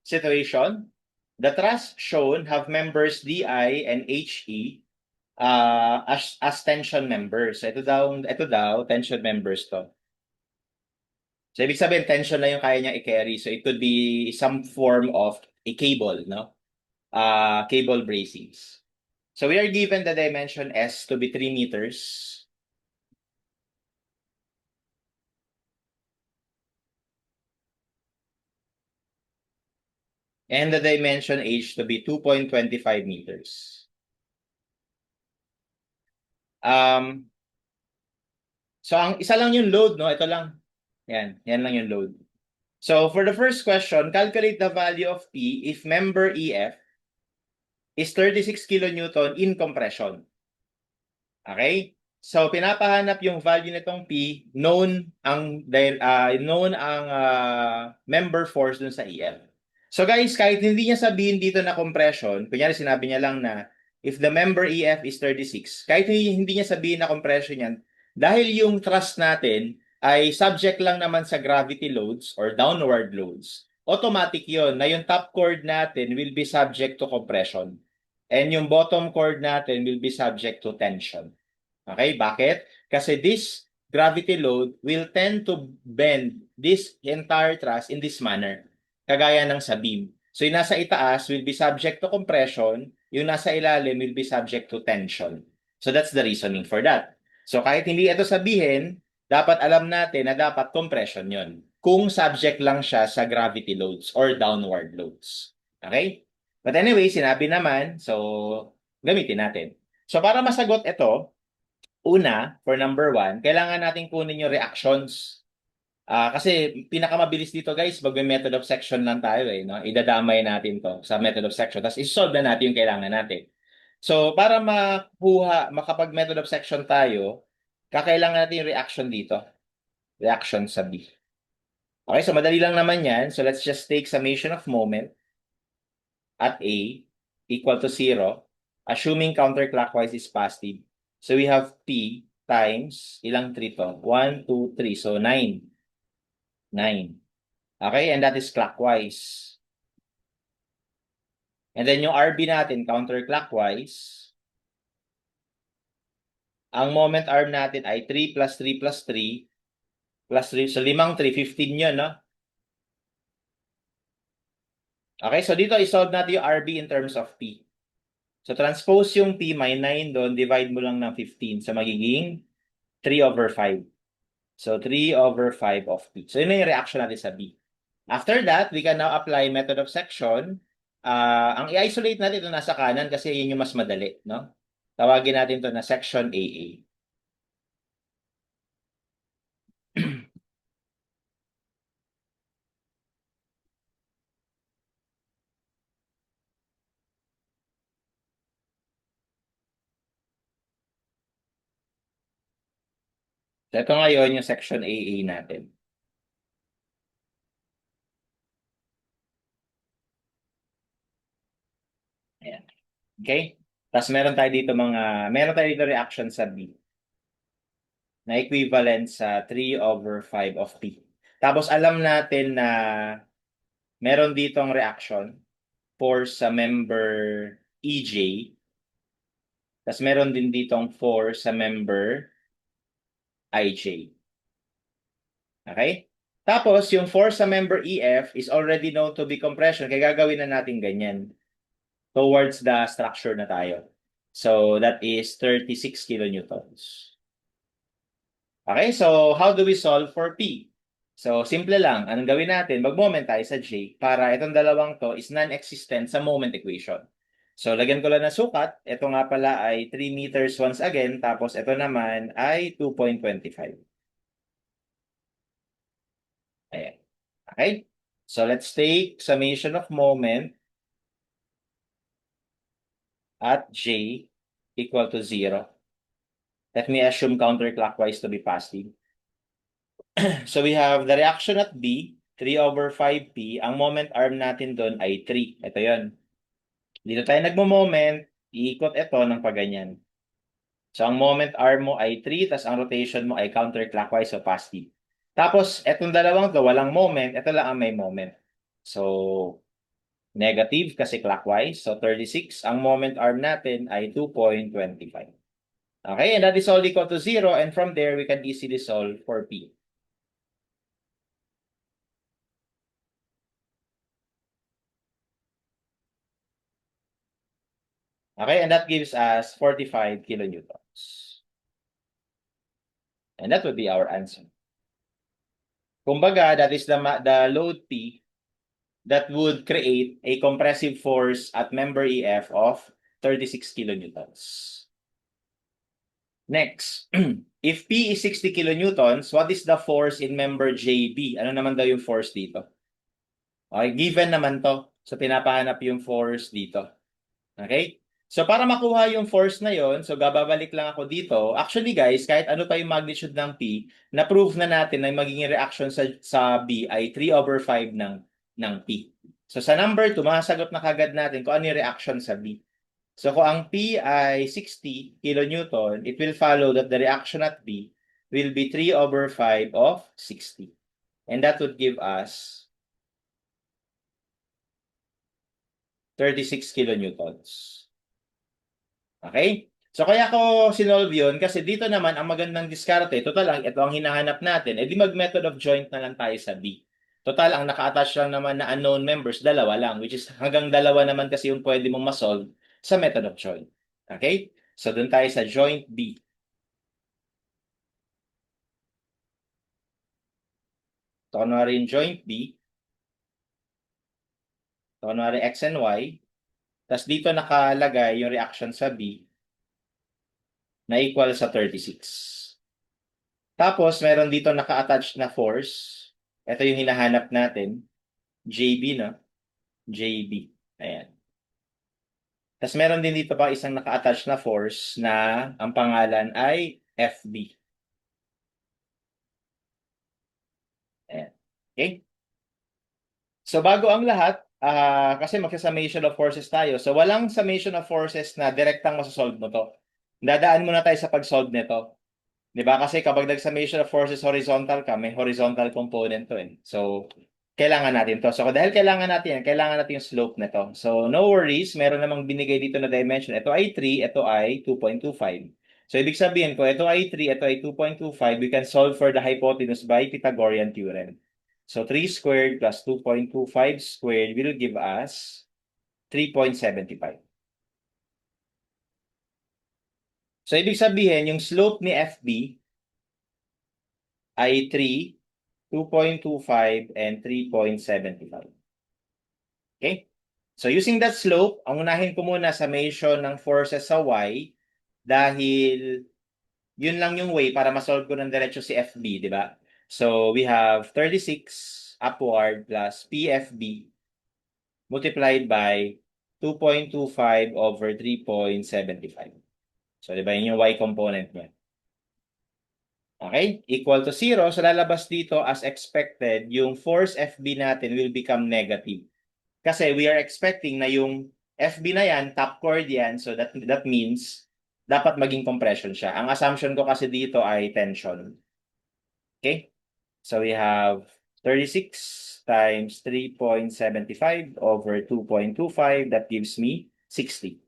Situation. The truss shown have members DI and HE as tension members. Ito daw, tension members to. So, ibig sabihin, tension na yung kaya niyang i-carry. So, it could be some form of a cable, no? Cable bracings. So, we are given the dimension S to be 3 meters. And the dimension H to be 2.25 meters. So, ang isa lang yung load, no? Ito lang. Yan lang yung load. So, for the first question, calculate the value of P if member EF is 36 kilonewton in compression. Okay? So, pinapahanap yung value nitong P, known ang member force dun sa EF. So guys, kahit hindi niya sabihin dito na compression, kunyari sinabi niya lang na if the member EF is 36, kahit hindi niya sabihin na compression yan, dahil yung thrust natin ay subject lang naman sa gravity loads or downward loads, automatic yon na yung top chord natin will be subject to compression. And yung bottom chord natin will be subject to tension. Okay, bakit? Kasi this gravity load will tend to bend this entire truss in this manner, kagaya ng sa beam. So yung nasa itaas will be subject to compression, yung nasa ilalim will be subject to tension. So that's the reasoning for that. So kahit hindi ito sabihin, dapat alam natin na dapat compression yon kung subject lang siya sa gravity loads or downward loads. Okay? But anyway, sinabi naman, so gamitin natin. So para masagot ito, una, for number 1, kailangan natin kunin yung reactions. Kasi pinakamabilis dito guys, pag may method of section lang tayo no? Idadamay natin to sa method of section. Tapos isolve na natin yung kailangan natin. So, para makapag method of section tayo, kakailangan natin yung reaction dito. Reaction sa B. Okay, so madali lang naman yan. So, let's just take summation of moment at A equal to 0, assuming counterclockwise is positive. So, we have P times, ilang 3 to? 1, 2, 3. So, 9. 9. Okay, and that is clockwise. And then yung RB natin, counterclockwise. Ang moment arm natin ay 3 plus 3 plus 3 plus 3. So, 5, 3, 15 yun, no? Okay, so dito isolve natin yung RB in terms of P. So, transpose yung P, may 9 doon, divide mo lang ng 15. So, magiging 3 over 5. So, 3 over 5 of P. So, yun na yung reaction natin sa B. After that, we can now apply method of section. Ang i-isolate natin ito nasa kanan kasi yun yung mas madali, no? Tawagin natin ito na section AA. So, ito ngayon yung section AA natin. Ayan. Okay? Tapos meron tayo dito reaction sa B na equivalent sa 3 over 5 of P. Tapos alam natin na meron ditong reaction force sa member EJ. Tapos meron din ditong force sa member IJ. Okay? Tapos, yung force sa member EF is already known to be compression. Kaya gagawin na natin ganyan towards the structure na tayo. So, that is 36 kilonewtons. Okay, so how do we solve for P? So, simple lang. Anong gawin natin? Mag-moment tayo sa J para itong dalawang to is non-existent sa moment equation. So, lagyan ko lang na sukat. Ito nga pala ay 3 meters once again. Tapos, ito naman ay 2.25. Ayan. Okay? So, let's take summation of moment at J equal to 0. Let me assume counterclockwise to be positive. So, we have the reaction at B, 3 over 5P. Ang moment arm natin doon ay 3. Ito yon. Dito tayo nagmo-moment, iikot ito ng paganyan. So, ang moment arm mo ay 3, tas ang rotation mo ay counterclockwise o positive. Tapos, etong dalawang to, walang moment. Ito lang ang may moment. So, negative kasi clockwise. So, 36. Ang moment arm natin ay 2.25. Okay, and that is all equal to 0. And from there, we can easily solve for P. Okay, and that gives us 45 kilonewtons. And that would be our answer. Kumbaga, that is the load P that would create a compressive force at member EF of 36 kilonewtons. Next, if P is 60 kilonewtons, what is the force in member JB? Ano naman daw yung force dito? Okay, given naman to. So, pinapahanap yung force dito. Okay? So, para makuha yung force na yon, so babalik lang ako dito. Actually, guys, kahit ano pa yung magnitude ng P, na-prove na natin na yung magiging reaction sa B ay 3/5 ng P. So, sa number 2, masasagot na kagad natin kung ano yung reaction sa B. So, kung ang P ay 60 kilonewton, it will follow that the reaction at B will be 3/5 of 60. And that would give us 36 kilonewtons. Okay? So, kaya ko sinolve yun kasi dito naman ang magandang diskarte, total lang, ito ang hinahanap natin, edi mag-method of joint na lang tayo sa B. Total, ang naka-attach lang naman na unknown members, dalawa lang, which is hanggang dalawa naman kasi yung pwede mong masolve sa method of joint. Okay? So, dun tayo sa joint B. So, kunwari yung joint B, so, kunwari X and Y, tapos dito nakalagay yung reaction sa B na equal sa 36. Tapos, meron dito naka-attach na force. Ito yung hinahanap natin. JB, no? JB. Ayan. Tapos, meron din dito pa isang naka-attach na force na ang pangalan ay FB. Ayan. Okay? So, bago ang lahat, kasi magsa-summation of forces tayo. So, walang summation of forces na direktang masasolve mo to. Dadaan muna tayo sa pag-solve nito. 'Di ba? Kasi kapag nag-summation of forces horizontal ka, may horizontal component to eh. So, kailangan natin to. So, dahil kailangan natin yan, kailangan natin yung slope nito. So, no worries. Meron namang binigay dito na dimension. Ito ay 3, ito ay 2.25. So, ibig sabihin ko, ito ay 3, ito ay 2.25. We can solve for the hypotenuse by Pythagorean theorem. So, 3 squared plus 2.25 squared will give us 3.75. So, ibig sabihin, yung slope ni FB ay 3, 2.25, and 3.75. Okay? So, using that slope, ang unahin ko muna summation ng forces sa Y dahil yun lang yung way para masolve ko ng diretso si FB, di ba? So, we have 36 upward plus PFB multiplied by 2.25 over 3.75. So, di ba yun yung Y component niya? Okay? Equal to 0. So, lalabas dito as expected, yung force FB natin will become negative. Kasi we are expecting na yung FB na yan, top chord yan. So, that means dapat maging compression siya. Ang assumption ko kasi dito ay tension. Okay? So, we have 36 times 3.75 over 2.25. That gives me 60.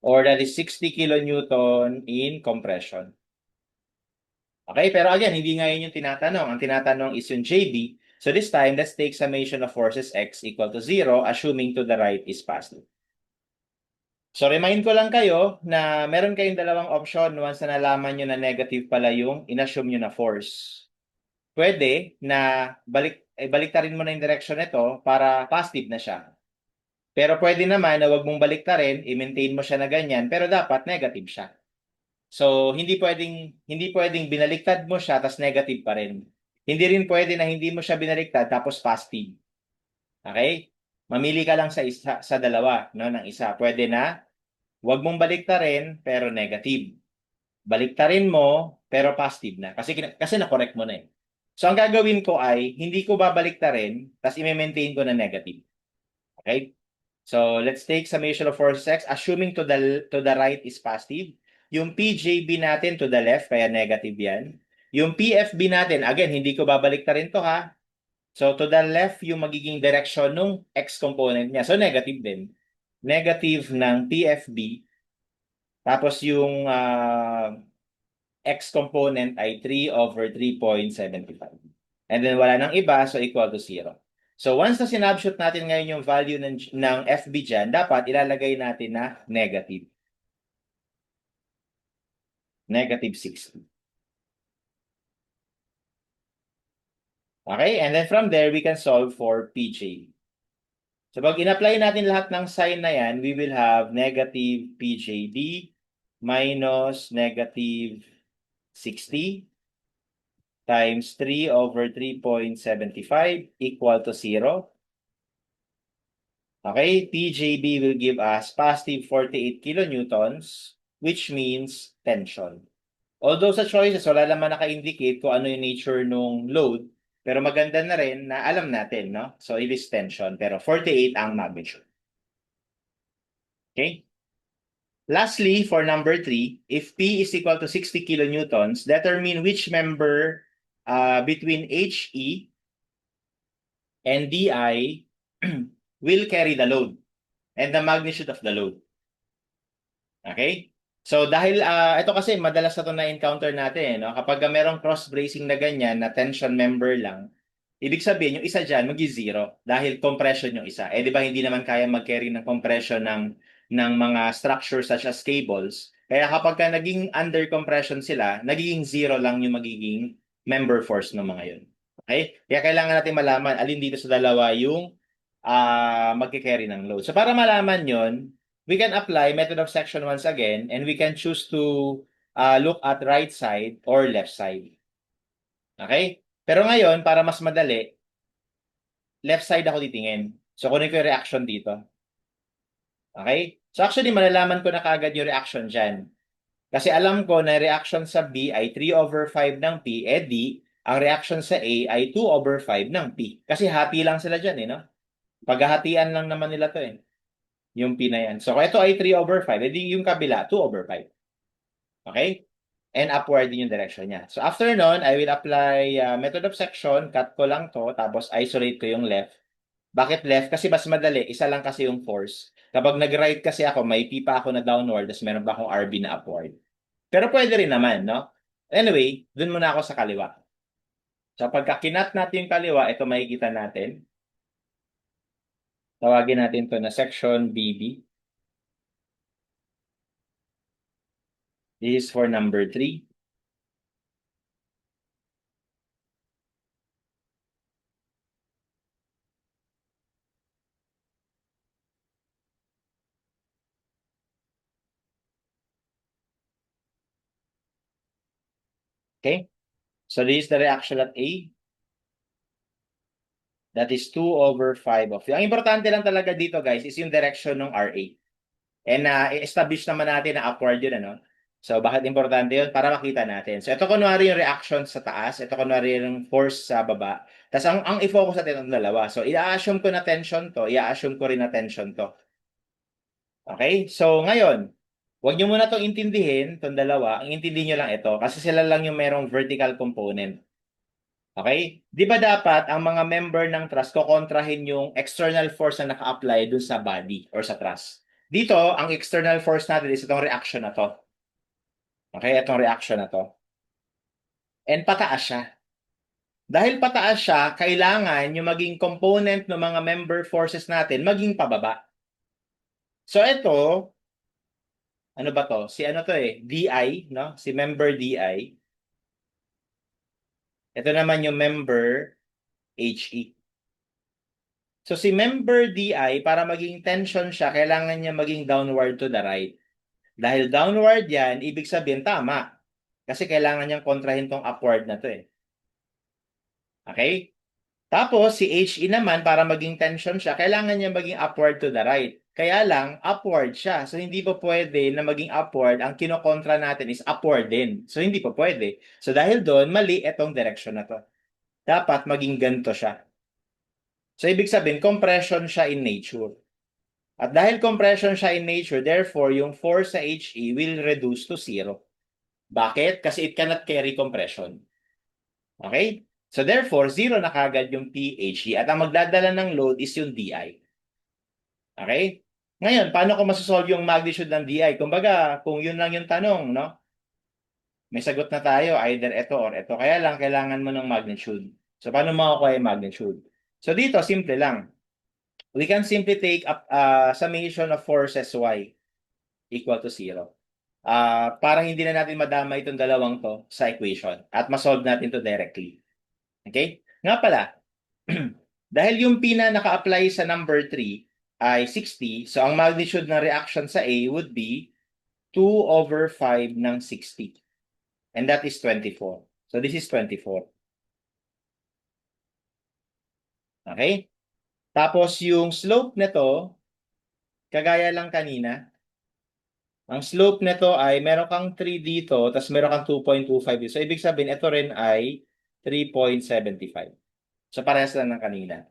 Or that is 60 kilonewton in compression. Okay, pero again, hindi nga yun yung tinatanong. Ang tinatanong is yung JB. So this time, let's take summation of forces X equal to 0, assuming to the right is positive. So remind ko lang kayo na meron kayong dalawang option once na nalaman nyo na negative pala yung inassume nyo na force. Pwede na baliktarin mo na yung direction nito para positive na siya. Pero pwede naman na wag mong baliktarin, i-maintain mo siya na ganyan, pero dapat negative siya. So, hindi pwedeng binaliktad mo siya tapos negative pa rin. Hindi rin pwede na hindi mo siya binaliktad tapos positive. Okay? Mamili ka lang sa dalawa, no, ng isa. Pwede na wag mong baliktarin pero negative. Baliktarin mo pero positive na kasi na-correct mo na eh. So, ang gagawin ko ay hindi ko babaliktarin tapos i-maintain ko na negative. Okay? So, let's take summation of forces X assuming to the right is positive. Yung PJB natin to the left, kaya negative yan. Yung PFB natin, again, hindi ko babalik na rin to ha. So to the left yung magiging direction nung x component niya. So negative din. Negative ng PFB. Tapos yung x component ay 3 over 3.75. And then wala nang iba, so equal to 0. So once na sinabshoot natin ngayon yung value ng FB dyan, dapat ilalagay natin na negative. Negative 60. Okay, and then from there, we can solve for PJ. So pag in-apply natin lahat ng sign na yan, we will have negative PJD minus negative 60 times 3 over 3.75 equal to 0. Okay, PJB will give us positive 48 kilonewtons, which means tension. Although sa choices, wala naman naka-indicate kung ano yung nature ng load, pero maganda na rin na alam natin, no? So, it is tension, pero 48 ang magnitude. Okay? Lastly, for number 3, if P is equal to 60 kilonewtons, determine which member between HE and DI will carry the load and the magnitude of the load. Okay? So dahil ito kasi madalas na ito na-encounter natin, no? Kapag merong cross-bracing na ganyan, na tension member lang, ibig sabihin yung isa dyan magi-zero dahil compression yung isa. Eh di ba hindi naman kaya mag-carry ng compression ng mga structures such as cables. Kaya kapag ka naging under compression sila, nagiging zero lang yung magiging member force ng mga yun. Okay? Kaya kailangan natin malaman alin dito sa dalawa yung magke-carry ng load. So para malaman yon, we can apply method of section once again and we can choose to look at right side or left side. Okay? Pero ngayon, para mas madali, left side ako titingin. So kunin ko yung reaction dito. Okay? So actually, malalaman ko na kaagad yung reaction dyan. Kasi alam ko na reaction sa B ay 3 over 5 ng P, eh di, ang reaction sa A ay 2 over 5 ng P. Kasi hati lang sila dyan, no? Paghahatian lang naman nila to, yung P na yan. So, kung ito ay 3 over 5, edi yung kabila, 2 over 5. Okay? And upward din yung direction niya. So, after nun, I will apply method of section. Cut ko lang to, tapos isolate ko yung left. Bakit left? Kasi mas madali. Isa lang kasi yung force. Kapag nag-right kasi ako, may P pa ako na downward, tapos meron pa akong RB na upward. Pero pwede rin naman, no? Anyway, dun muna ako sa kaliwa. So, pagka kinat natin yung kaliwa, ito makikita natin. Tawagin natin to na section BB. This is for number 3. Okay? So this is the reaction at A. That is 2 over 5 of Ang importante lang talaga dito, guys, is yung direction ng RA. And i-establish naman natin na upward yun, ano? So, bakit importante yun? Para makita natin. So, ito kunwari yung reaction sa taas. Ito kunwari yung force sa baba. Tapos, ang i-focus natin ang dalawa. So, i-assume ko na tension to. I-assume ko rin na tension to. Okay? So, ngayon, huwag nyo muna itong intindihin, itong dalawa. Ang intindihin nyo lang ito. Kasi sila lang yung merong vertical component. Okay? Di ba dapat ang mga member ng truss kokontrahin yung external force na naka-apply dun sa body or sa truss? Dito, ang external force natin is itong reaction na to. Okay? Itong reaction na to. And pataas siya. Dahil pataas siya, kailangan yung maging component ng mga member forces natin maging pababa. So ito, ano ba to? Si ano to DI, no? Si member DI. Ito naman yung member HE. So si member DI, para maging tension siya, kailangan niya maging downward to the right. Dahil downward yan, ibig sabihin tama. Kasi kailangan niyang kontrahin tong upward na to Okay? Tapos si HE naman, para maging tension siya, kailangan niya maging upward to the right. Kaya lang, upward siya. So hindi pa pwede na maging upward. Ang kinokontra natin is upward din. So hindi pa pwede. So dahil doon, mali itong direction na to. Dapat maging ganito siya. So, ibig sabihin, compression siya in nature. At dahil compression siya in nature, therefore, yung force sa HE will reduce to 0. Bakit? Kasi it cannot carry compression. Okay? So therefore, 0 na kagad yung PHE at ang magdadala ng load is yung DI. Okay? Ngayon, paano ko masosolve yung magnitude ng DI? Kumbaga, kung yun lang yung tanong, no? May sagot na tayo, either ito or ito. Kaya lang, kailangan mo ng magnitude. So, paano makukuha yung magnitude? So, dito, simple lang. We can simply take up summation of forces Y equal to 0. Parang hindi na natin madama itong dalawang to sa equation at masolve natin to directly. Okay? Nga pala, dahil yung P na naka-apply sa number 3 ay 60, so ang magnitude ng reaction sa A would be 2/5 ng 60. And that is 24. So this is 24. Okay? Tapos yung slope nito, kagaya lang kanina, ang slope nito ay meron kang 3 dito, tapos meron kang 2.25 dito. So ibig sabihin, ito rin ay 3.75. So parehas lang ng kanina.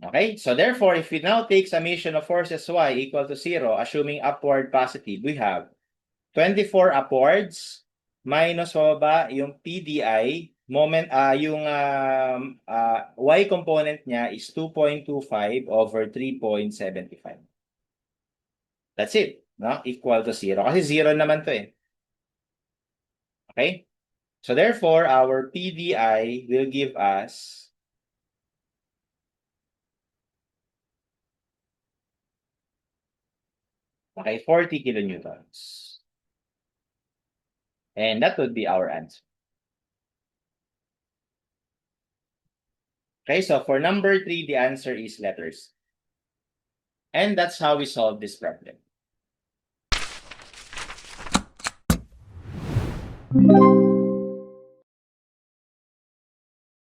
Okay? So therefore, if we now take summation of forces Y equal to 0, assuming upward positive, we have 24 upwards minus pababa yung PDI, moment, yung Y component niya is 2.25 over 3.75. That's it. No? Equal to 0. Kasi 0 naman to eh. Okay? So therefore, our PDI will give us okay, 40 kilonewtons. And that would be our answer. Okay, so for number 3, the answer is letters. And that's how we solve this problem.